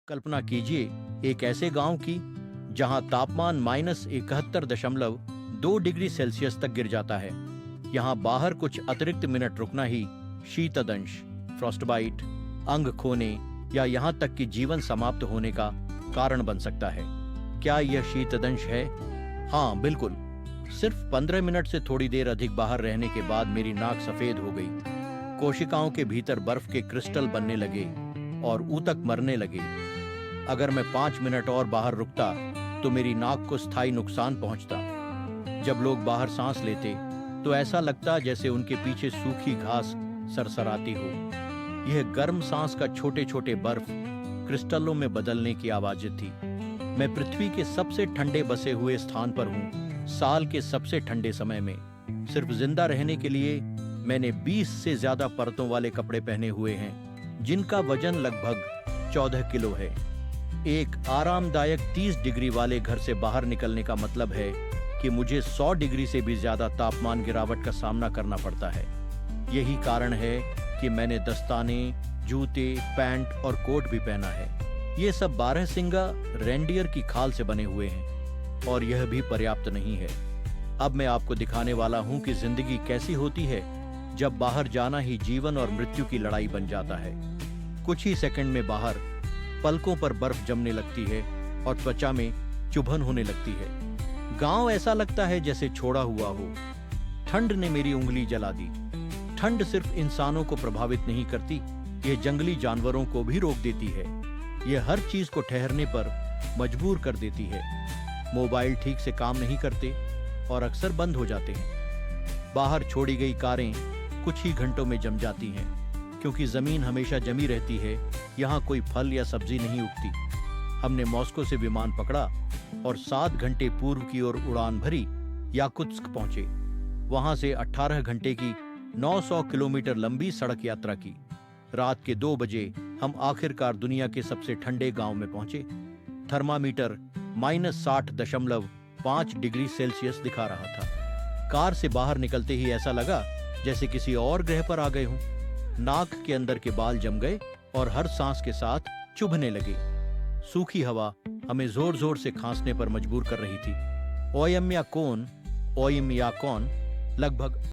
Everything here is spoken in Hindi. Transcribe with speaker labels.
Speaker 1: कल्पना कीजिए एक ऐसे गांव की जहां तापमान -71.2 डिग्री सेल्सियस तक गिर जाता है। यहां बाहर कुछ अतिरिक्त मिनट रुकना ही शीतदंश, फ्रॉस्टबाइट, अंग खोने या यहां तक कि जीवन समाप्त होने का कारण बन सकता है। क्या यह शीतदंश है? हाँ, बिल्कुल। सिर्फ 15 मिनट से थोड़ी देर अधिक बाहर रहने के बाद मेरी नाक सफेद हो गई। कोशिकाओं के भीतर बर्फ के क्रिस्टल बनने लगे और ऊतक मरने लगे। अगर मैं 5 मिनट और बाहर रुकता तो मेरी नाक को स्थायी नुकसान पहुंचता। जब लोग बाहर सांस लेते तो ऐसा लगता जैसे उनके पीछे सूखी घास सरसराती हो। यह गर्म सांस का छोटे छोटे बर्फ क्रिस्टलों में बदलने की आवाज़ थी। मैं पृथ्वी के सबसे ठंडे बसे हुए स्थान पर हूँ, साल के सबसे ठंडे समय में। सिर्फ जिंदा रहने के लिए मैंने 20 से ज्यादा परतों वाले कपड़े पहने हुए हैं, जिनका वजन लगभग 14 किलो है। एक आरामदायक 30 डिग्री वाले घर से बाहर निकलने का मतलब है कि मुझे 100 डिग्री से भी ज्यादा तापमान गिरावट का सामना करना पड़ता है। यही कारण है कि मैंने दस्ताने, जूते, पैंट और कोट भी पहना है। ये सब 12 सिंगा रेंडियर की खाल से बने हुए हैं और यह भी पर्याप्त नहीं है। अब मैं आपको दिखाने वाला हूं कि जिंदगी कैसी होती है जब बाहर जाना ही जीवन और मृत्यु की लड़ाई बन जाता है। कुछ ही सेकंड में बाहर पलकों पर बर्फ जमने लगती है और त्वचा में चुभन होने लगती है। गांव ऐसा लगता है जैसे छोड़ा हुआ हो। ठंड ने मेरी उंगली जला दी। ठंड सिर्फ इंसानों को प्रभावित नहीं करती, यह जंगली जानवरों को भी रोक देती है। यह हर चीज को ठहरने पर मजबूर कर देती है। मोबाइल ठीक से काम नहीं करते और अक्सर बंद हो जाते हैं। बाहर छोड़ी गई कारें कुछ ही घंटों में जम जाती हैं, क्योंकि जमीन हमेशा जमी रहती है। यहाँ कोई फल या सब्जी नहीं उगती। हमने मॉस्को से विमान पकड़ा और 7 घंटे पूर्व की ओर उड़ान भरी, याकुत्स्क पहुंचे। वहां से 18 घंटे की 900 किलोमीटर लंबी सड़क यात्रा की। रात के 2 बजे हम आखिरकार दुनिया के सबसे ठंडे गांव में पहुंचे। थर्मामीटर -60.5 डिग्री सेल्सियस दिखा रहा था। कार से बाहर निकलते ही ऐसा लगा जैसे किसी और ग्रह पर आ गए हों। नाक के अंदर के बाल जम गए और हर सांस के साथ चुभने लगे। सूखी हवा हमें जोर जोर से खांसने पर मजबूर कर रही थी। ओयम्याकोन लगभग